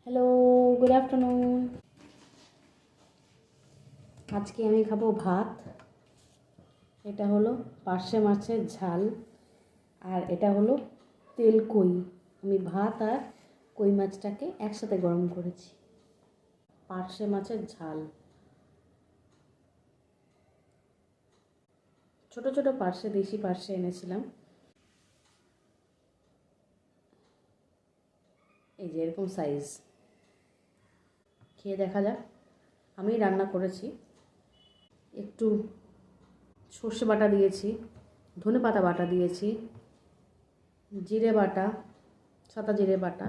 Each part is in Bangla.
Hello, good afternoon. আজকে আমি খাবো ভাত। এটা হলো পার্শে মাছের ঝাল, আর এটা হলো তেল কই। আমি ভাত আর কই মাছটাকে একসাথে গরম করেছি। পার্শে মাছের ঝাল, ছোট ছোট পার্শে, দেশি পার্শে এনেছিলাম। এই যে এরকম সাইজ। খেয়ে দেখা যাক। আমি রান্না করেছি। একটু সর্ষে বাটা দিয়েছি, ধনে পাতা বাটা দিয়েছি, জিরে বাটা, সাদা জিরে বাটা,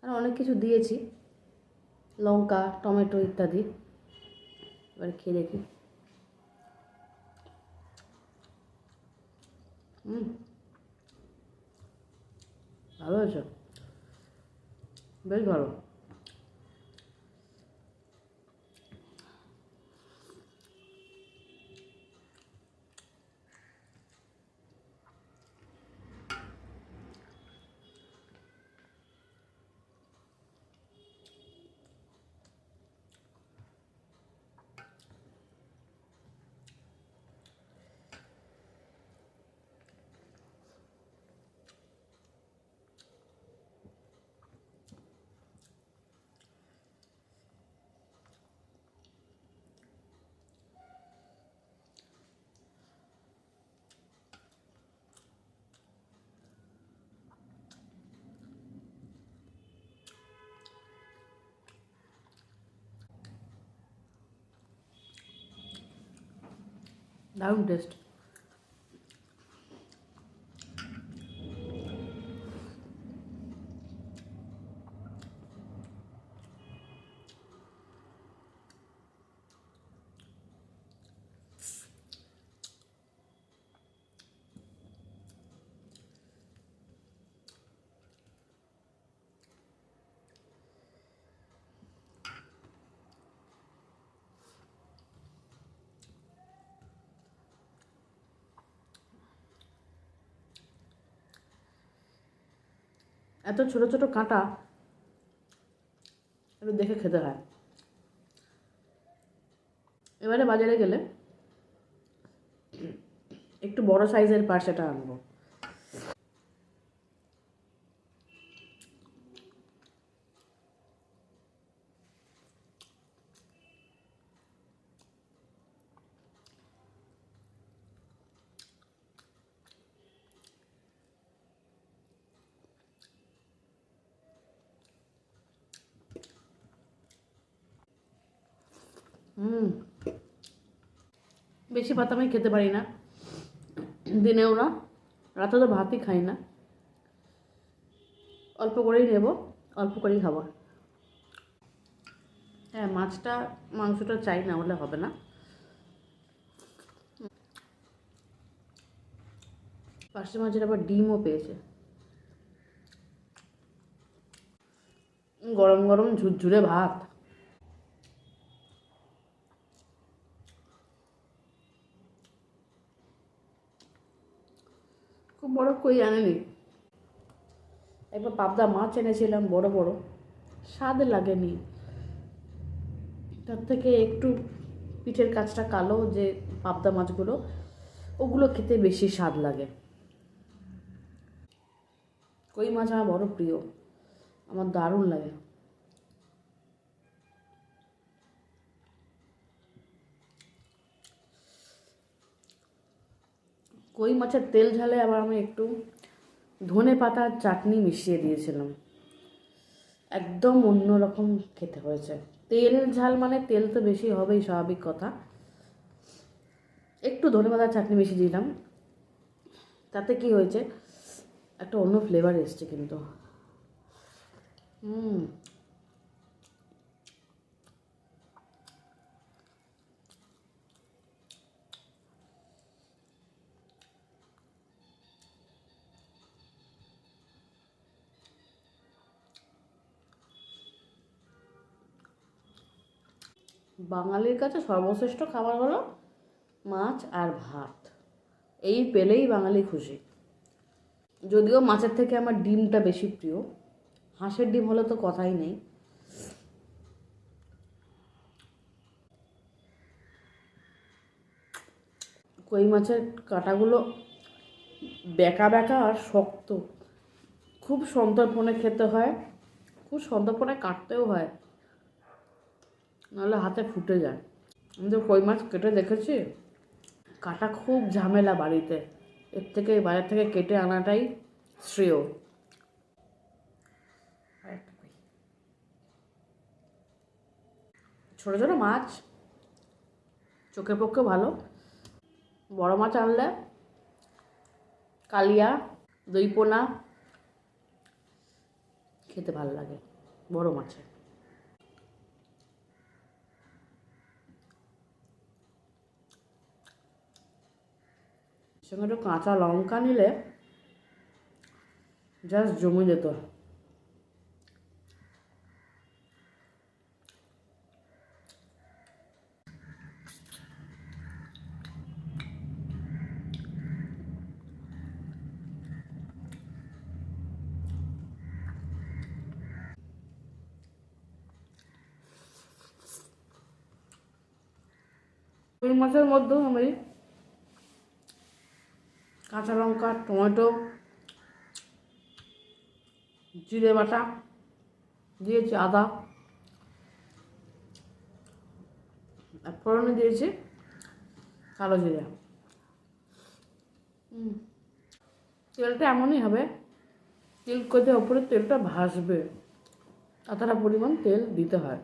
আর অনেক কিছু দিয়েছি, লঙ্কা, টমেটো ইত্যাদি। এবার খেয়ে দেখি। ভালো হয়েছে, বেশ ভালো। দারুণ টেস্ট। এত ছোট ছোট কাঁটা, একটু দেখে খেতে হয়। এবারে বাজারে গেলে একটু বড় সাইজের পার্সেটা আনবো। বেশি ভাত আমি খেতে পারি না, দিনেও না, রাতে তো ভাতই খাই না। অল্প করেই নেব, অল্প করেই খাবো। হ্যাঁ, মাছটা মাংসটা চাই না হলে হবে না। পার্শে মাছের আবার ডিমও পেয়েছে। গরম গরম ঝুরঝুরে ভাত। খুব বড় কই আনেনি, একবার পাবদা মাছ এনেছিলাম বড় বড়, স্বাদ লাগেনি। তার থেকে একটু পিঠের কাছটা কালো যে পাবদা মাছগুলো, ওগুলো খেতে বেশি স্বাদ লাগে। কই মাছ আমার বড় প্রিয়, আমার দারুণ লাগে। কই মাছের তেল ঝালে আবার আমি একটু ধনে পাতার চাটনি মিশিয়ে দিয়েছিলাম, একদম অন্যরকম খেতে হয়েছে। তেল ঝাল মানে তেল তো বেশি হবেই, স্বাভাবিক কথা। একটু ধনে পাতার চাটনি মিশিয়ে দিলাম, তাতে কি হয়েছে, একটা অন্য ফ্লেভার এসছে কিন্তু। বাঙালির কাছে সর্বশ্রেষ্ঠ খাবার হলো মাছ আর ভাত। এই পেলেই বাঙালি খুশি। যদিও মাছের থেকে আমার ডিমটা বেশি প্রিয়, হাঁসের ডিম হলে তো কথাই নেই। কই মাছের কাঁটাগুলো বেঁকা বেঁকা আর শক্ত, খুব সন্তর্পণে খেতে হয়, খুব সন্তর্পণে কাটতেও হয়, নাহলে হাতে ফুটে যায়। আমি তো কই মাছ কেটে দেখেছি, কাটা খুব ঝামেলা বাড়িতে, এর থেকে বাইরে থেকে কেটে আনাটাই শ্রেয়। ছোটো ছোটো মাছ চোখের পক্ষে ভালো, বড় মাছ আনলে কালিয়া, দই পোনা খেতে ভালো লাগে বড় মাছের। সঙ্গে একটু কাঁচা লঙ্কা নিলে জাস্ট জমে যেত। ওই মাছের মধ্যেও আমি কাঁচা লঙ্কা, টমেটো, জিরে বাটা দিয়েছি, আদা, আর ফোড়নে দিয়েছি কালো জিরে। তেলটা এমনই হবে, তেল করতে ওপরে তেলটা ভাসবে, এতটা পরিমাণ তেল দিতে হয়।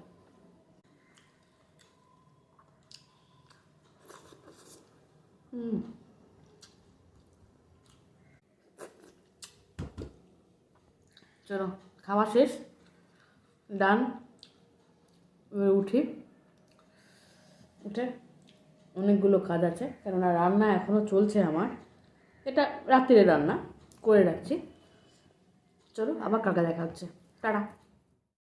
চলো খাওয়া শেষ, ডান। এবার উঠে অনেকগুলো কাজ আছে, কেননা রান্না এখনও চলছে আমার, এটা রাত্রিরে রান্না করে রাখছি। চলো আবার কাকা দেখা হচ্ছে, টাটা।